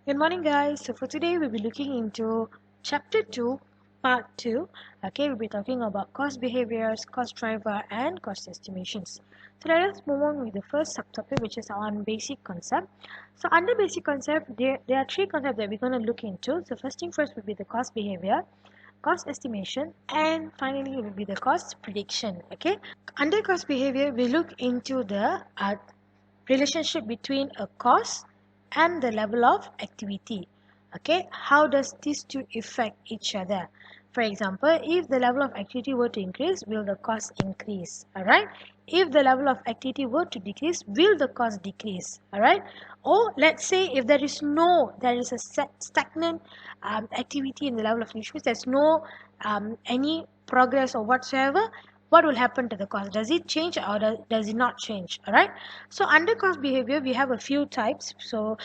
Good morning, guys. So for today, we'll be looking into chapter 2, part 2. Okay, we'll be talking about cost behaviors, cost driver, and cost estimations. So let us move on with the first subtopic, which is on basic concept. So under basic concept, there are three concepts that we're going to look into. So first thing first will be the cost behavior, cost estimation, and finally it will be the cost prediction. Okay, under cost behavior, we look into the relationship between a cost and the level of activity. Okay, how does these two affect each other? For example, if the level of activity were to increase, will the cost increase? All right, if the level of activity were to decrease, will the cost decrease? All right, or let's say if there is a stagnant activity in the level of activity, there's no any progress or whatsoever, what will happen to the cost? Does it change or does it not change? All right, so under cost behavior we have a few types. So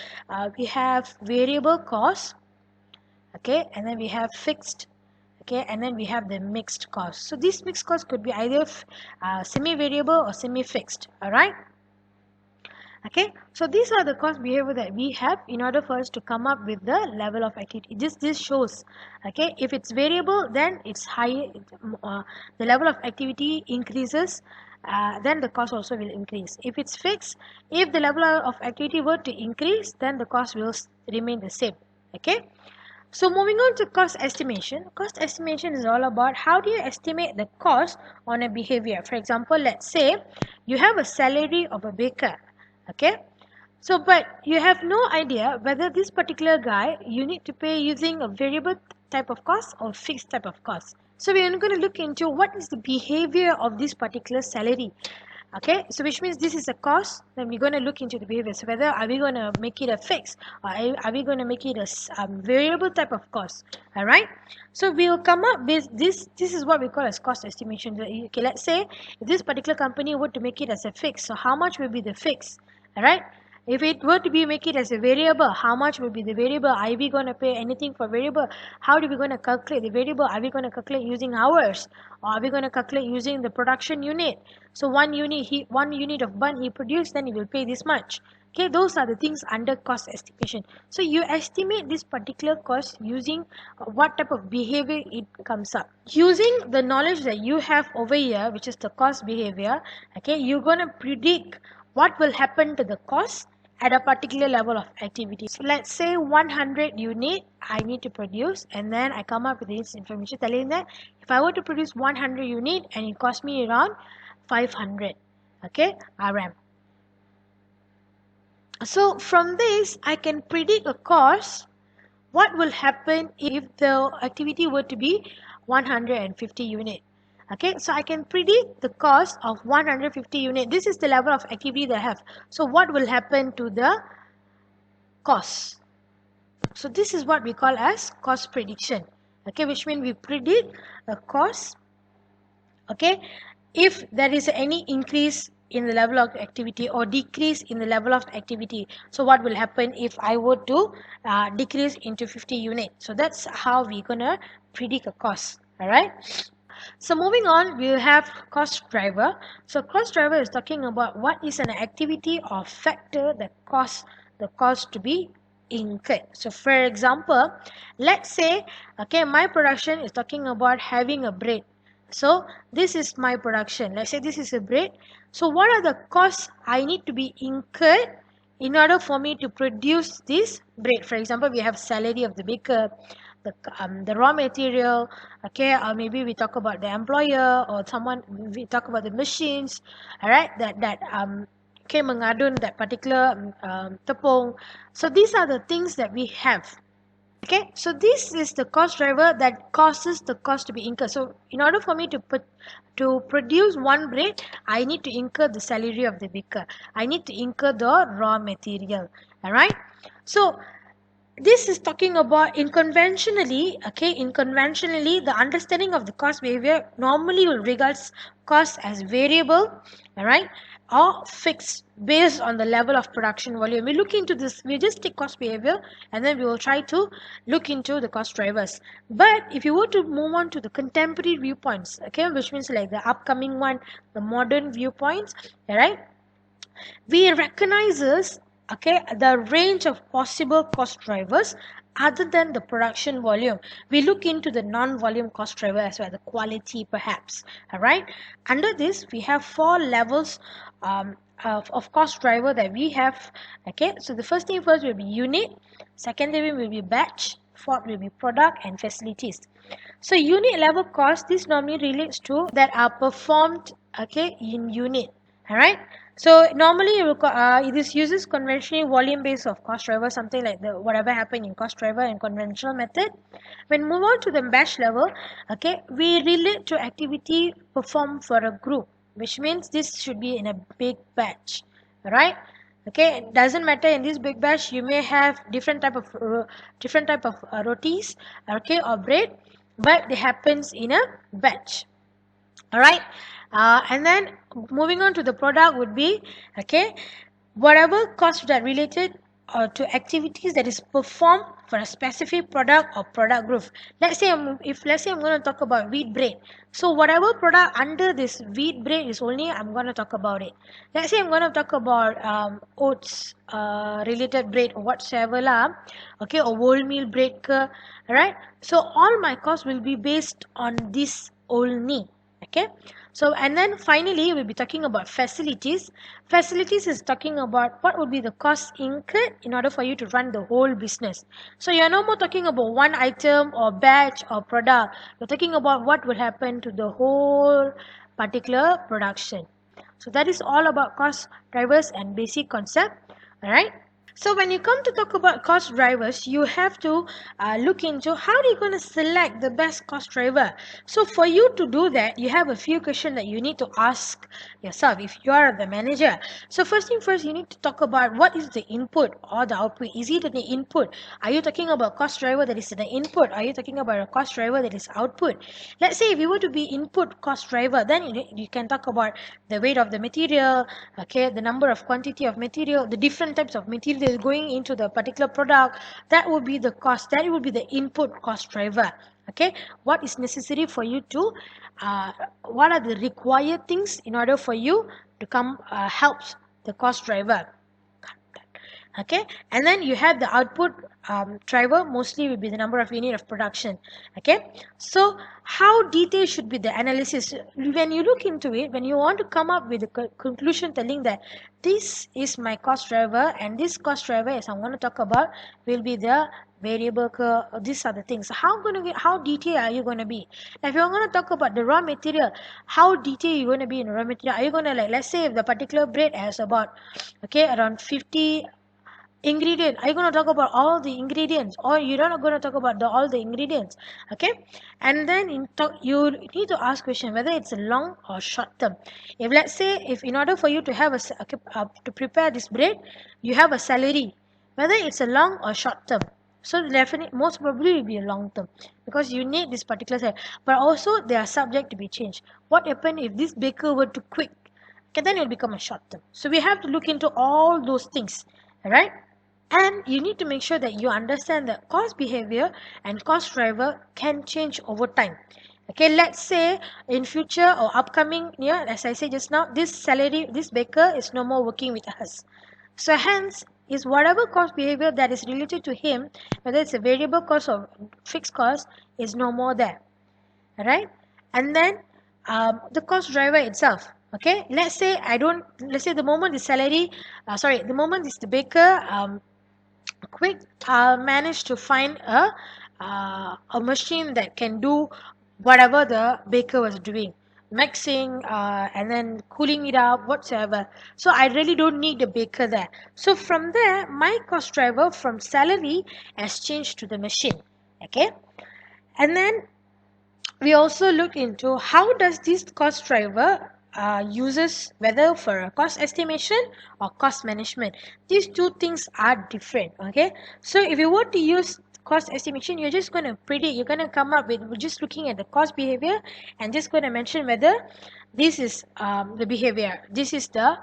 we have variable cost, okay, and then we have fixed, okay, and then we have the mixed cost. So this mixed cost could be either semi variable or semi fixed. All right, okay, so these are the cost behavior that we have in order for us to come up with the level of activity. This shows, okay, if it's variable, then it's higher, the level of activity increases, then the cost also will increase. If it's fixed, if the level of activity were to increase, then the cost will remain the same. Okay, so moving on to cost estimation. Cost estimation is all about how do you estimate the cost on a behavior. For example, let's say you have a salary of a baker. Okay, so but you have no idea whether this particular guy you need to pay using a variable type of cost or fixed type of cost. So we are going to look into what is the behavior of this particular salary. Okay, so which means this is a cost, then we're going to look into the behavior. So whether are we going to make it a fixed or are we going to make it a variable type of cost? All right, so we'll come up with this is what we call as cost estimation. Okay, let's say if this particular company were to make it as a fixed, so how much will be the fixed? All right, if it were to be make it as a variable, how much will be the variable? Are we going to pay anything for variable? How are we going to calculate the variable? Are we going to calculate using hours, or are we going to calculate using the production unit? So one unit of bun he produced, then he will pay this much. Okay, those are the things under cost estimation. So you estimate this particular cost using what type of behavior it comes up. Using the knowledge that you have over here, which is the cost behavior, okay, you're going to predict what will happen to the cost at a particular level of activity. So let's say 100 unit I need to produce, and then I come up with this information telling that if I were to produce 100 unit and it cost me around 500, okay, RM. So from this I can predict a cost, what will happen if the activity were to be 150 unit. Okay, so I can predict the cost of 150 unit. This is the level of activity that I have. So what will happen to the cost? So this is what we call as cost prediction. Okay, which means we predict a cost. Okay, if there is any increase in the level of activity or decrease in the level of activity, so what will happen if I were to decrease into 50 units? So that's how we're gonna predict a cost. All right, so moving on, we have cost driver. So cost driver is talking about what is an activity or factor that causes the cost to be incurred. So for example, let's say, okay, my production is talking about having a bread. So this is my production. Let's say this is a bread. So what are the costs I need to be incurred in order for me to produce this bread? For example, we have salary of the baker, the raw material, okay, or maybe we talk about the employer or someone, we talk about the machines, all right, that okay, mengadun that particular tepung. So these are the things that we have. Okay, so this is the cost driver that causes the cost to be incurred. So in order for me to produce one bread, I need to incur the salary of the baker. I need to incur the raw material. All right. So this is talking about in conventionally, the understanding of the cost behavior normally will regards cost as variable, all right, or fixed based on the level of production volume. We look into this, we just take cost behavior and then we will try to look into the cost drivers. But if you were to move on to the contemporary viewpoints, okay, which means like the upcoming one, the modern viewpoints, all right, we recognizes okay, the range of possible cost drivers other than the production volume. We look into the non-volume cost driver as well, the quality perhaps. All right. Under this, we have four levels of cost driver that we have. Okay. So the first thing first will be unit, second thing will be batch, fourth will be product and facilities. So unit level cost, this normally relates to that are performed, okay, in unit. All right. So normally this uses conventional volume base of cost driver, something like the whatever happened in cost driver and conventional method. When move on to the batch level, okay, we relate to activity performed for a group, which means this should be in a big batch. All right. Okay, it doesn't matter in this big batch. You may have different type of rotis, okay, or bread, but it happens in a batch. All right. And then moving on to the product would be, okay, whatever cost that related to activities that is performed for a specific product or product group. Let's say let's say I'm going to talk about wheat bread. So whatever product under this wheat bread is only I'm going to talk about it. Let's say I'm going to talk about oats related bread or whatsoever lah, okay, or wholemeal bread ke, alright. So all my costs will be based on this only. Okay, so and then finally we'll be talking about facilities. Facilities is talking about what would be the cost incurred in order for you to run the whole business. So you're no more talking about one item or batch or product. You're talking about what will happen to the whole particular production. So that is all about cost drivers and basic concept. All right. So when you come to talk about cost drivers, you have to look into how are you going to select the best cost driver. So for you to do that, you have a few questions that you need to ask yourself if you are the manager. So first thing first, you need to talk about what is the input or the output. Is it the input? Are you talking about cost driver that is the input? Are you talking about a cost driver that is output? Let's say if you were to be input cost driver, then you can talk about the weight of the material, okay, the number of quantity of material, the different types of material going into the particular product. That would be the cost, that would be the input cost driver. Okay, what is necessary for you to what are the required things in order for you to come helps the cost driver. Okay, and then you have the output driver, mostly will be the number of unit of production. Okay, so how detailed should be the analysis? When you look into it, when you want to come up with a conclusion telling that this is my cost driver and this cost driver, as I'm going to talk about, will be the variable curve. These are the things. How detailed are you going to be? If you're going to talk about the raw material, how detailed are you going to be in the raw material? Are you going to, like, let's say if the particular bread has about, okay, around 50 ingredient, are you going to talk about all the ingredients, or you're not going to talk about all the ingredients? Okay, and then you need to ask question whether it's a long or short term. If let's say if in order for you to have to prepare this bread, you have a salary, whether it's a long or short term. So definitely most probably will be a long term because you need this particular salary, but also they are subject to be changed. What happen if this baker were to quit? Okay, then it will become a short term. So we have to look into all those things. All right. And you need to make sure that you understand that cost behavior and cost driver can change over time. Okay, let's say in future or upcoming year, as I said just now, this baker is no more working with us. So hence, is whatever cost behavior that is related to him, whether it's a variable cost or fixed cost, is no more there. Alright? And then the cost driver itself. Okay, let's say the moment the moment is the baker quick managed to find a machine that can do whatever the baker was doing, mixing and then cooling it up whatsoever. So I really don't need the baker there. So from there my cost driver from salary has changed to the machine. Okay, and then we also look into how does this cost driver uses whether for a cost estimation or cost management. These two things are different. Okay, so if you were to use cost estimation, you're just going to predict, you're going to come up with just looking at the cost behavior and just going to mention whether this is the behavior, this is the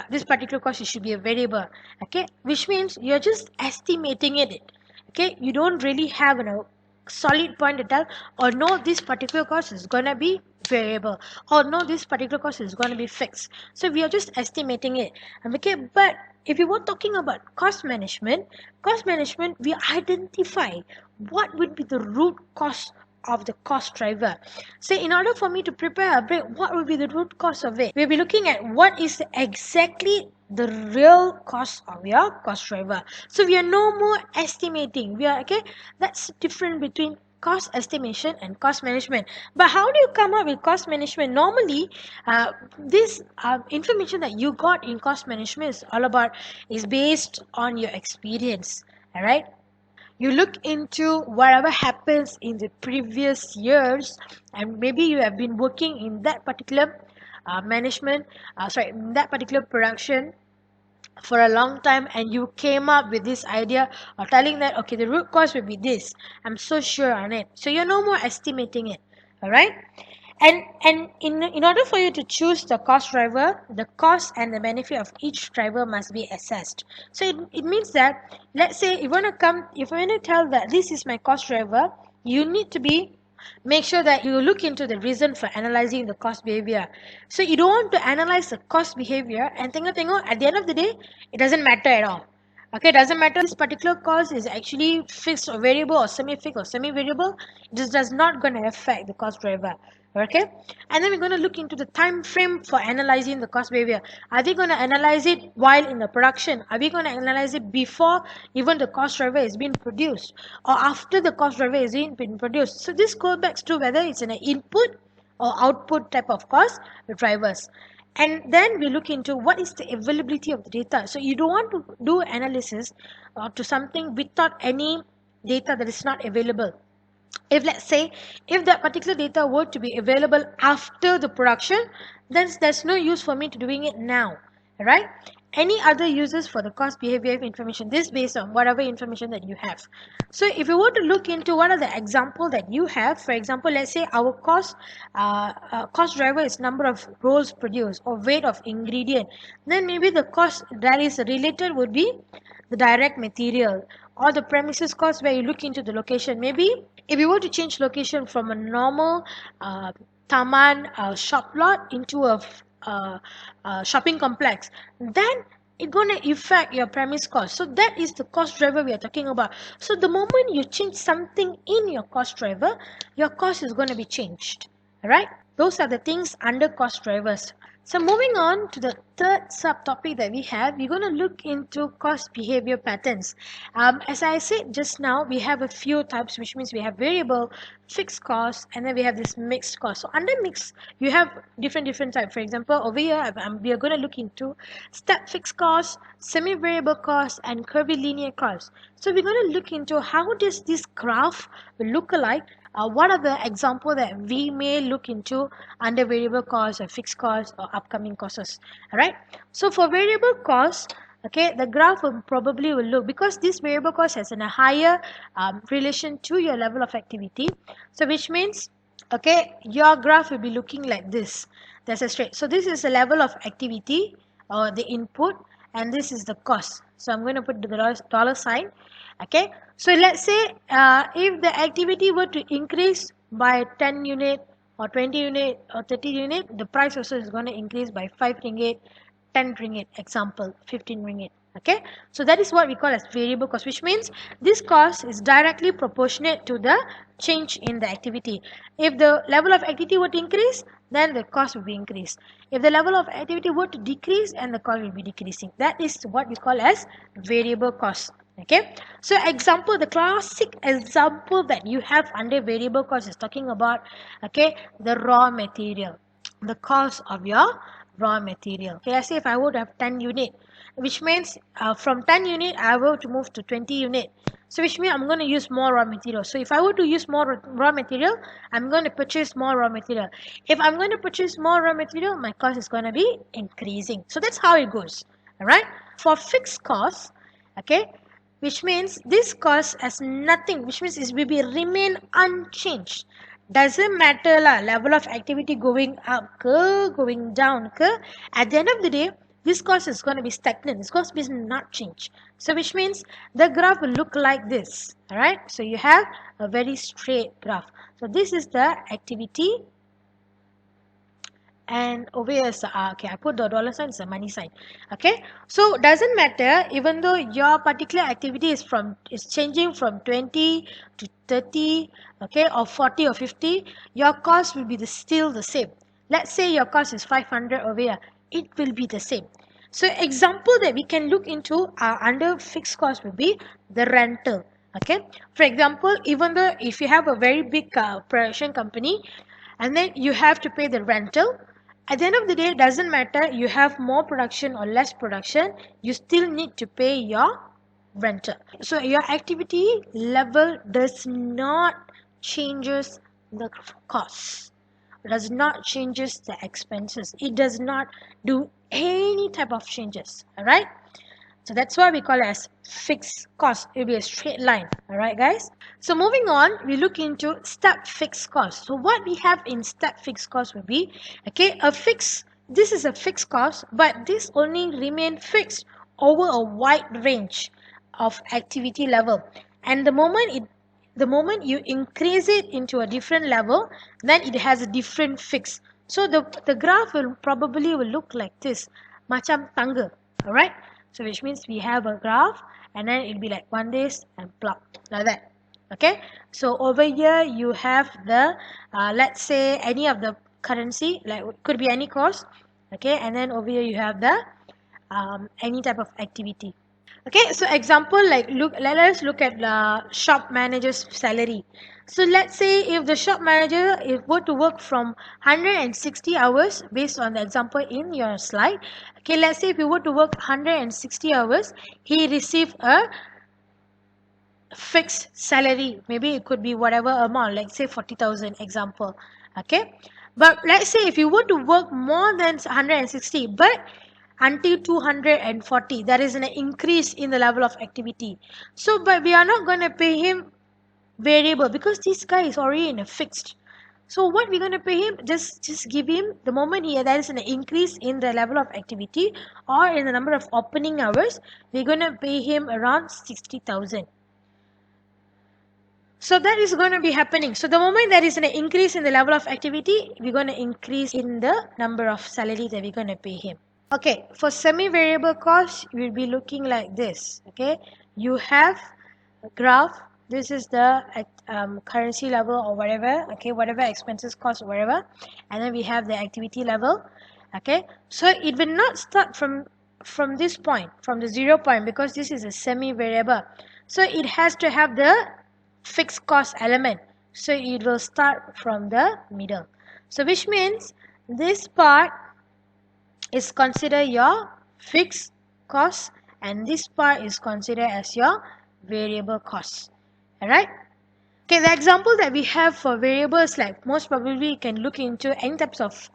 this particular cost should be a variable. Okay, which means you're just estimating it. Okay, you don't really have a solid point to tell, or no, this particular cost is going to be variable, or no, this particular cost is going to be fixed. So we are just estimating it. Okay, but if you were talking about cost management, we identify what would be the root cause of the cost driver. So in order for me to prepare a break, what would be the root cause of it? We'll be looking at what is exactly the real cost of your cost driver. So we are no more estimating. We are okay. That's different between cost estimation and cost management. But how do you come up with cost management? Normally, this information that you got in cost management is based on your experience. All right. You look into whatever happens in the previous years, and maybe you have been working in that particular that particular production for a long time, and you came up with this idea of telling that okay, the root cause will be this. I'm so sure on it. So you're no more estimating it. All right. And in order for you to choose the cost driver, the cost and the benefit of each driver must be assessed. So it means that, let's say, if you want to tell that this is my cost driver, you need to make sure that you look into the reason for analyzing the cost behavior. So you don't want to analyze the cost behavior and think at the end of the day, it doesn't matter at all. Okay, it doesn't matter this particular cost is actually fixed or variable or semi-fixed or semi-variable. This does not going to affect the cost driver. Okay, and then we're going to look into the time frame for analyzing the cost behavior. Are we going to analyze it while in the production? Are we going to analyze it before even the cost driver is being produced, or after the cost driver is being produced? So this goes back to whether it's an input or output type of cost drivers. And then we look into what is the availability of the data. So you don't want to do analysis to something without any data that is not available. If let's say, if that particular data were to be available after the production, then there's no use for me to doing it now, right? Any other uses for the cost behavior information, this based on whatever information that you have. So if you were to look into what are the example that you have, for example, let's say our cost driver is number of rolls produced or weight of ingredient, then maybe the cost that is related would be the direct material, or the premises cost where you look into the location. Maybe if you were to change location from a normal Taman shop lot into a shopping complex, then it's going to affect your premise cost. So that is the cost driver we are talking about. So the moment you change something in your cost driver, your cost is going to be changed. All right, those are the things under cost drivers. So moving on to the third subtopic that we have, we're going to look into cost behavior patterns. As I said just now, we have a few types, which means we have variable, fixed cost, and then we have this mixed cost. So under mixed, you have different types. For example, over here, we are going to look into step fixed cost, semi-variable cost, and curvilinear cost. So we're going to look into how does this graph will look like. What are the examples that we may look into under variable cost or fixed cost or upcoming costs? All right. So for variable cost, okay, the graph will look, because this variable cost has a higher relation to your level of activity. So which means, okay, your graph will be looking like this. That's a straight. So this is the level of activity or the input, and this is the cost. So I'm going to put the dollar sign. Okay, so let's say if the activity were to increase by 10 unit or 20 unit or 30 unit, the price also is going to increase by 5 ringgit, 10 ringgit, example 15 ringgit. Okay, so that is what we call as variable cost, which means this cost is directly proportionate to the change in the activity. If the level of activity were to increase, then the cost will be increased. If the level of activity were to decrease, and the cost will be decreasing. That is what we call as variable cost. Okay, so example, the classic example that you have under variable cost is talking about, okay, the raw material, the cost of your raw material. Okay, let's say if I would have 10 unit, which means from 10 unit I will to move to 20 unit. So which means I'm going to use more raw material. So if I were to use more raw material, I'm going to purchase more raw material. If I'm going to purchase more raw material, my cost is going to be increasing. So that's how it goes. All right. For fixed costs, okay, which means this cost has nothing, which means it will be remain unchanged. Doesn't matter level of activity going up ke, going down ke. At the end of the day, this cost is going to be stagnant. This cost will not change. So which means the graph will look like this. All right. So you have a very straight graph. So this is the activity, and over here is okay, I put the dollar sign, is a money sign. Okay, so doesn't matter, even though your particular activity is changing from 20 to 30, okay, or 40 or 50, your cost will be still the same. Let's say your cost is 500 over here, it will be the same. So example that we can look into under fixed cost will be the rental. Okay, for example, even though if you have a very big production company, and then you have to pay the rental, at the end of the day, it doesn't matter you have more production or less production, you still need to pay your rental. So your activity level does not changes the cost, does not changes the expenses, it does not do any type of changes. All right, so that's why we call it as fixed cost. It will be a straight line. All right, guys. So moving on, we look into step fixed cost. So what we have in step fixed cost will be, okay, this is a fixed cost, but this only remain fixed over a wide range of activity level. And the moment you increase it into a different level, then it has a different fix. So the graph will probably look like this, macam tangga. All right, so which means we have a graph, and then it'll be like 1 days and plot like that. Okay, so over here you have the let's say any of the currency, like could be any cost. Okay, and then over here you have the any type of activity. Okay, so example, like let us look at the shop manager's salary. So let's say if the shop manager were to work from 160 hours based on the example in your slide. Okay, let's say if you were to work 160 hours, he received a fixed salary. Maybe it could be whatever amount, like say 40,000 example. Okay, but let's say if you were to work more than 160 but until 240, there is an increase in the level of activity. So but we are not going to pay him variable because this guy is already in a fixed. So what we're going to pay him, just give him the moment there is an increase in the level of activity or in the number of opening hours, we're going to pay him around 60,000. So that is going to be happening. So the moment there is an increase in the level of activity, we're going to increase in the number of salary that we're going to pay him. Okay, for semi-variable cost, we'll be looking like this. Okay, you have a graph. This is the currency level or whatever. Okay, whatever expenses cost or whatever, and then we have the activity level. Okay, so it will not start from this point, from the 0 point, because this is a semi-variable. So it has to have the fixed cost element. So it will start from the middle. So which means this part is considered your fixed cost and this part is considered as your variable cost. Alright? Okay, the example that we have for variables, like most probably you can look into any types of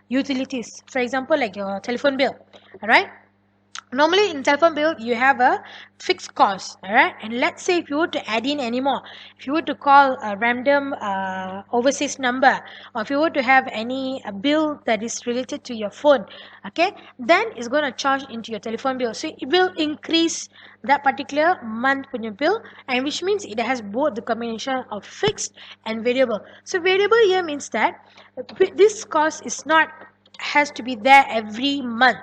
utilities. For example, like your telephone bill. Alright? Normally in telephone bill you have a fixed cost, alright, and let's say if you were to add in any more, if you were to call a random overseas number, or if you were to have any bill that is related to your phone, okay, then it's going to charge into your telephone bill. So it will increase that particular month punya bill, and which means it has both the combination of fixed and variable. So variable here means that this cost is not has to be there every month.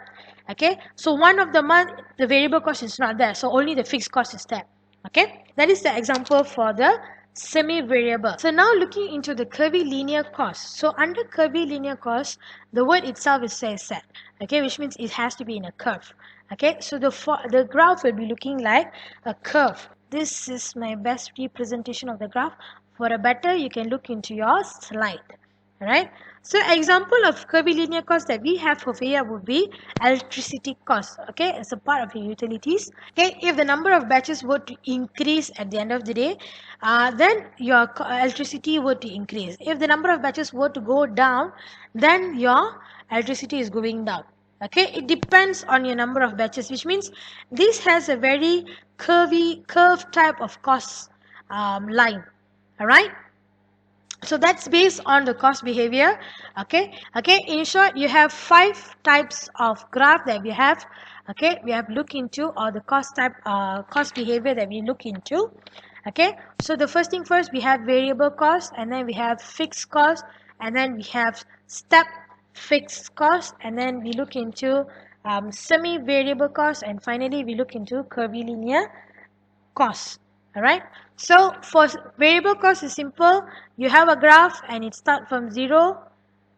Okay, so one of the month the variable cost is not there, so only the fixed cost is there. Okay, that is the example for the semi-variable. So now looking into the curvilinear cost. So under curvilinear cost, the word itself is set. Okay, which means it has to be in a curve. Okay, so the graph will be looking like a curve. This is my best representation of the graph. For a better, you can look into your slide. Alright, so example of curvilinear cost that we have over here would be electricity cost. Okay, as a part of your utilities. Okay, if the number of batches were to increase at the end of the day, then your electricity were to increase. If the number of batches were to go down, then your electricity is going down. Okay, it depends on your number of batches, which means this has a very curve type of cost line. Alright, so that's based on the cost behavior. Okay, in short, you have 5 types of graph that we have. Okay, we have looked into, or the cost behavior that we look into. Okay, so the first thing first, we have variable cost, and then we have fixed cost, and then we have step fixed cost, and then we look into semi-variable cost, and finally we look into curvilinear cost. Alright, so for variable cost is simple. You have a graph and it starts from 0,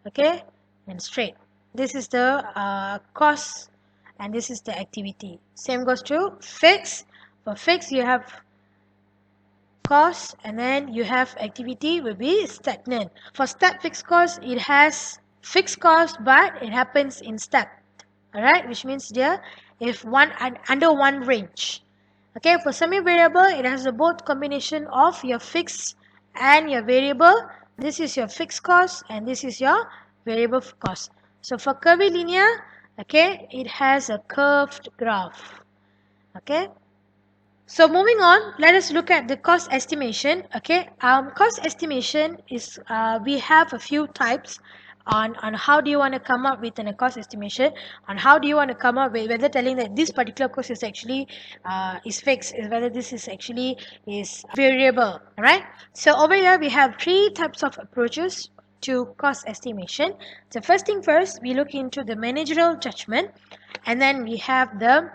okay, and straight. This is the cost and this is the activity. Same goes to fixed. For fixed you have cost and then you have activity will be stagnant. For step fixed cost, it has fixed cost but it happens in step. Alright, which means there if one under one range. Okay, for semi-variable, it has a both combination of your fixed and your variable. This is your fixed cost and this is your variable cost. So for curvilinear, okay, it has a curved graph. Okay. So moving on, let us look at the cost estimation. Okay, cost estimation is we have a few types on how do you want to come up with a cost estimation, on how do you want to come up with whether telling that this particular cost is actually is fixed, is whether this is actually is variable. All right. So over here we have three types of approaches to cost estimation. So first thing first, we look into the managerial judgment, and then we have the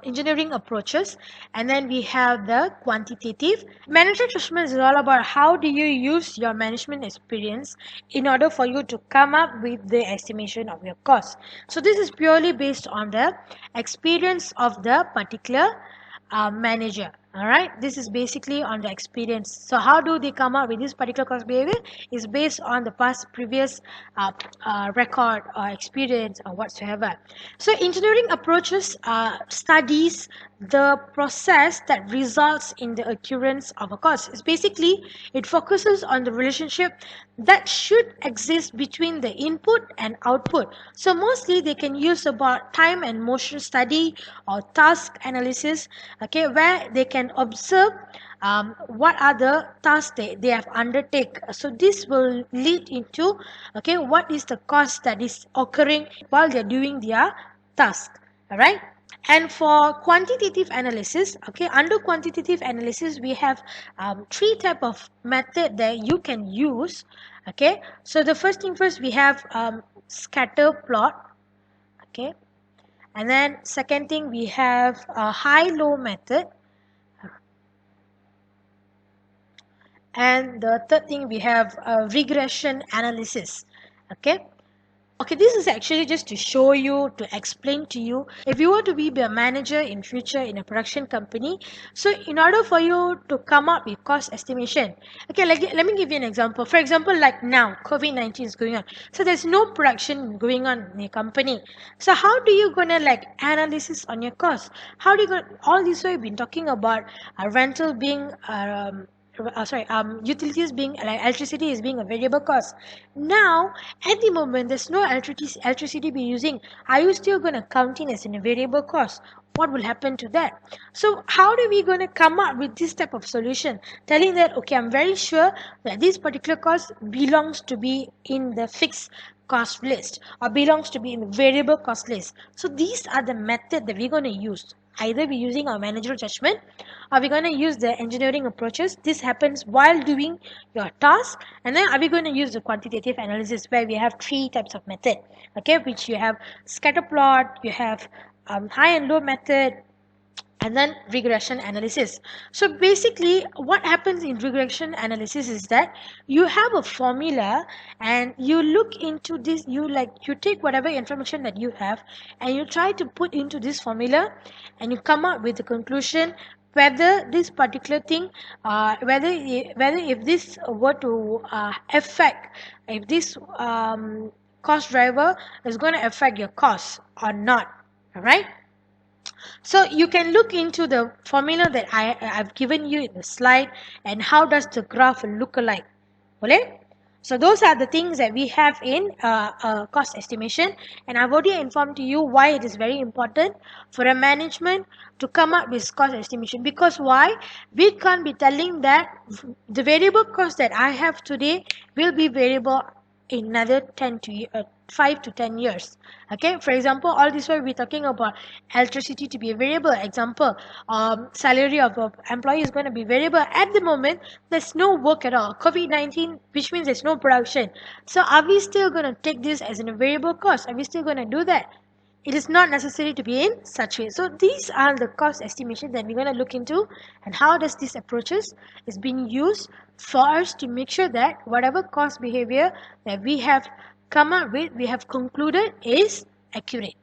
engineering approaches, and then we have the quantitative. Managerial judgment is all about how do you use your management experience in order for you to come up with the estimation of your cost. So this is purely based on the experience of the particular manager. Alright, this is basically on the experience. So how do they come up with this particular cost behavior is based on the previous record or experience or whatsoever. So engineering approaches studies the process that results in the occurrence of a cost. It's basically, it focuses on the relationship that should exist between the input and output. So mostly they can use about time and motion study or task analysis, okay, where they can observe what are the tasks they have undertake. So this will lead into, okay, what is the cost that is occurring while they're doing their task. All right. And for quantitative analysis, okay, under quantitative analysis we have three type of method that you can use. Okay, so the first thing first, we have scatter plot. Okay, and then second thing, we have a high-low method, and the third thing, we have a regression analysis. Okay. Okay, this is actually just to show you, to explain to you, if you want to be a manager in future in a production company, so in order for you to come up with cost estimation, okay, let me give you an example. For example, like now, COVID-19 is going on. So there's no production going on in your company. So how do you gonna like analysis on your cost? How do you go, all this way we've been talking about rental being utilities being like electricity is being a variable cost. Now at the moment there's no electricity be using. Are you still going to count in as a variable cost? What will happen to that? So how are we going to come up with this type of solution, telling that okay, I'm very sure that this particular cost belongs to be in the fixed cost list or belongs to be in the variable cost list. So these are the method that we're going to use. Either we're using our managerial judgment or we're going to use the engineering approaches. This happens while doing your task. And then are we going to use the quantitative analysis, where we have three types of method, okay, which you have scatter plot, you have high and low method, and then regression analysis. So basically what happens in regression analysis is that you have a formula and you look into this, you take whatever information that you have and you try to put into this formula and you come up with the conclusion whether this particular thing whether if this were to affect, if this cost driver is going to affect your cost or not. All right. So you can look into the formula that I've given you in the slide, and how does the graph look like. Okay? So those are the things that we have in cost estimation, and I've already informed to you why it is very important for a management to come up with cost estimation. Because why? We can't be telling that the variable cost that I have today will be variable in another 5 to 10 years. Okay, for example, all this while we're talking about electricity to be a variable. Example, salary of an employee is going to be variable. At the moment, there's no work at all. COVID-19, which means there's no production. So are we still going to take this as a variable cost? Are we still going to do that? It is not necessary to be in such way. So these are the cost estimation that we're going to look into, and how does this approaches is being used for us to make sure that whatever cost behavior that we have come up with, we have concluded is accurate.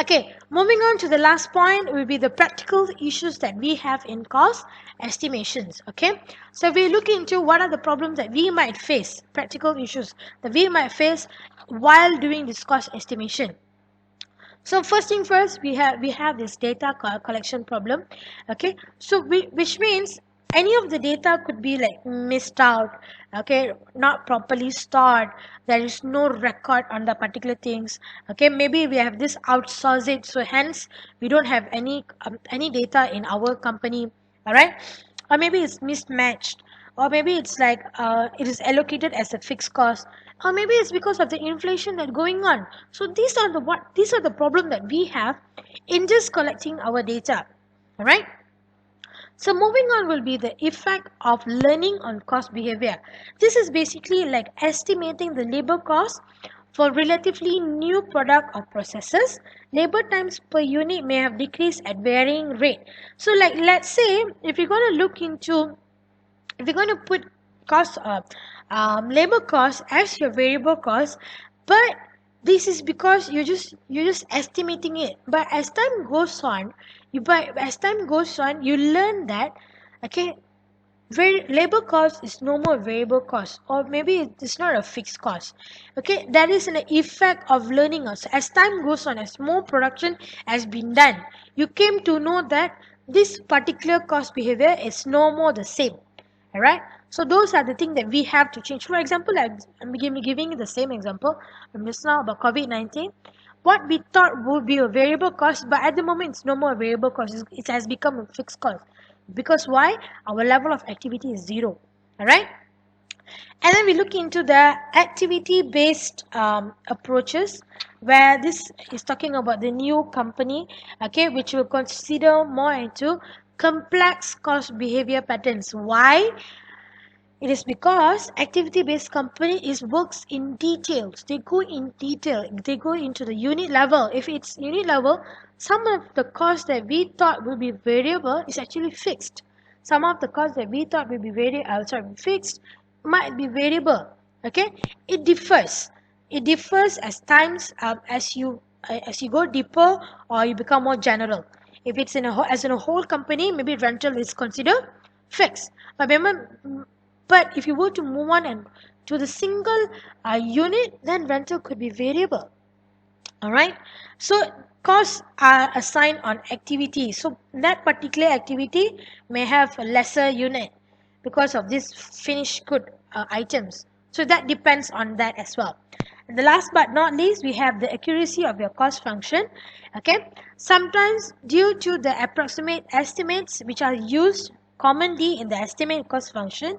Okay, moving on to the last point will be the practical issues that we have in cost estimations. Okay, so we look into what are the problems that we might face, practical issues that we might face while doing this cost estimation. So first thing first, we have this data collection problem. Okay, so which means any of the data could be like missed out, okay, not properly stored, there is no record on the particular things. Okay, maybe we have this outsourced it, so hence we don't have any data in our company. All right, or maybe it's mismatched, or maybe it's like it is allocated as a fixed cost, or maybe it's because of the inflation that's going on. So these are the problem that we have in just collecting our data. All right, so moving on will be the effect of learning on cost behavior. This is basically like estimating the labor cost for relatively new product or processes. Labor times per unit may have decreased at varying rate. So like let's say if you're going to look into, if you're going to put cost labor cost as your variable cost, but this is because you're just estimating it. But as time goes on, you learn that okay, labor cost is no more variable cost, or maybe it's not a fixed cost. Okay, that is an effect of learning. Also, as time goes on, as more production has been done, you came to know that this particular cost behavior is no more the same. All right, so those are the things that we have to change. For example, I'm giving you the same example from just now about COVID-19. What we thought would be a variable cost, but at the moment it's no more a variable cost. It has become a fixed cost. Because why? Our level of activity is zero. All right, and then we look into the activity-based approaches, where this is talking about the new company, okay, which will consider more into complex cost behavior patterns. Why? It is because activity-based company works in details. They go in detail. They go into the unit level. If it's unit level, some of the costs that we thought will be variable is actually fixed. Some of the costs that we thought will be fixed might be variable. Okay, it differs. It differs as times as you go deeper, or you become more general. If it's as in a whole company, maybe rental is considered fixed. But remember, but if you were to move on and to the single unit, then rental could be variable. All right, so costs are assigned on activity. So that particular activity may have a lesser unit because of this finished good items. So that depends on that as well. And the last but not least, we have the accuracy of your cost function. Okay, sometimes due to the approximate estimates which are used commonly in the estimate cost function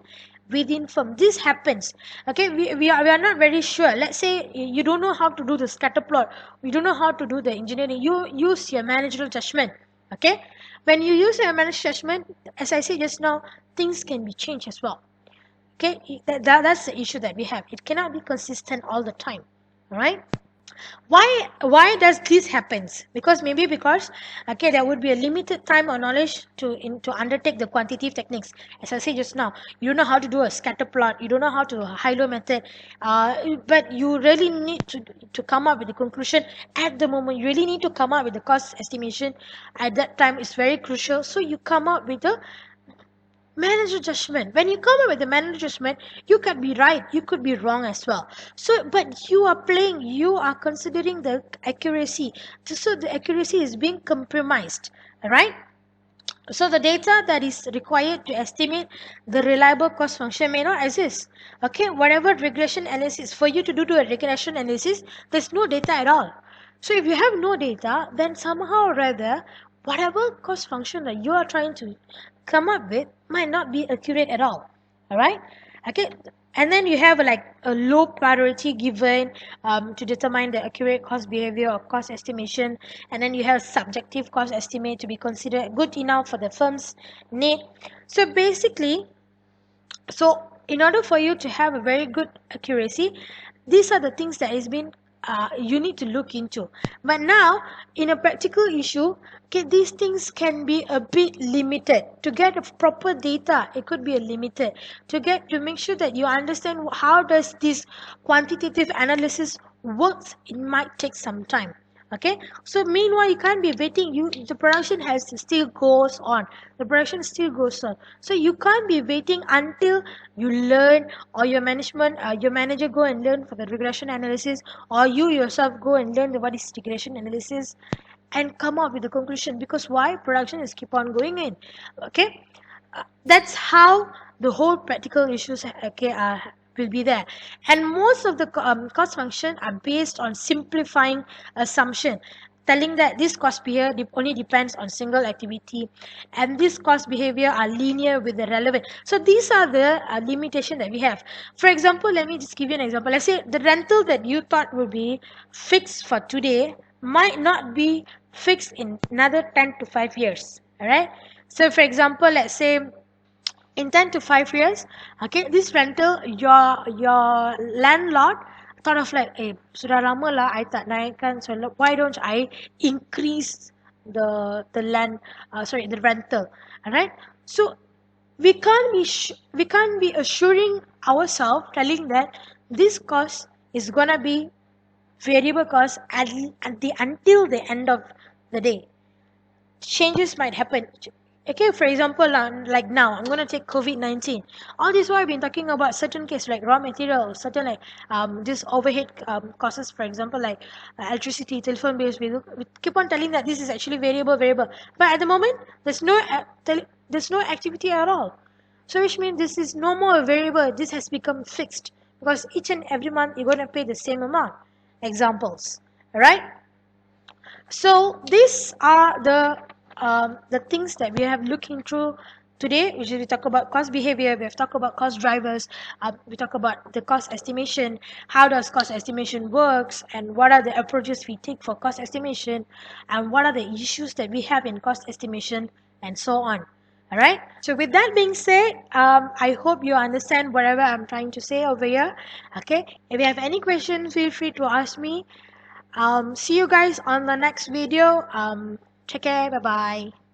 within firm, this happens. Okay, we are not very sure. Let's say you don't know how to do the scatter plot, you don't know how to do the engineering, you use your managerial judgment. Okay, when you use your managerial judgment, as I said just now, things can be changed as well. Okay, that's the issue that we have. It cannot be consistent all the time. All right, why does this happens? Because okay, there would be a limited time or knowledge to undertake the quantitative techniques. As I said just now, you don't know how to do a scatter plot, you don't know how to high-low method, but you really need to come up with the conclusion at the moment. You really need to come up with the cost estimation at that time. It's very crucial. So you come up with the manager judgment. When you come up with the manager judgment, you could be right, you could be wrong as well. So but you are considering the accuracy. So the accuracy is being compromised. All right, so the data that is required to estimate the reliable cost function may not exist. Okay, whatever regression analysis for you to do a regression analysis, there's no data at all. So if you have no data, then somehow or rather whatever cost function that you are trying to come up with might not be accurate at all. All right, okay, And then you have like a low priority given to determine the accurate cost behavior or cost estimation. And then you have subjective cost estimate to be considered good enough for the firm's need. So basically, so in order for you to have a very good accuracy, these are the things that is been you need to look into. But now in a practical issue, okay, these things can be a bit limited. To get a proper data, it could be a limited. To make sure that you understand how does this quantitative analysis works, it might take some time. Okay, so meanwhile you can't be waiting. The production has to still goes on. The production still goes on. So you can't be waiting until you learn, or your your manager go and learn for the regression analysis, or you yourself go and learn what is regression analysis, and come up with the conclusion. Because why? Production is keep on going in. Okay, that's how the whole practical issues, okay, will be there. And most of the cost function are based on simplifying assumption, telling that this cost behavior only depends on single activity, and this cost behavior are linear with the relevant. So these are the limitation that we have. For example, let me just give you an example. Let's say the rental that you thought would be fixed for today might not be fixed in another 10 to 5 years. All right, so for example, let's say in 10 to 5 years, okay, this rental, your landlord thought of like, sudah lama lah I tak naikkan, so why don't I increase the rental. All right, so we can't be assuring ourselves, telling that this cost is gonna be variable cost until the end of the day. Changes might happen. Okay, for example, like now I'm going to take COVID-19. All this while I've been talking about certain case like raw material, certain like this overhead costs, for example, like electricity, telephone bills. We keep on telling that this is actually variable, but at the moment there's no activity at all. So which means this is no more a variable, this has become fixed, because each and every month you're going to pay the same amount. Examples. All right, so these are the things that we have looking through today, which is we talk about cost behavior, we have talked about cost drivers, we talk about the cost estimation, how does cost estimation works, and what are the approaches we take for cost estimation, and what are the issues that we have in cost estimation, and so on. All right, so with that being said, I hope you understand whatever I'm trying to say over here. Okay, if you have any questions, feel free to ask me. See you guys on the next video. Take care. Bye bye.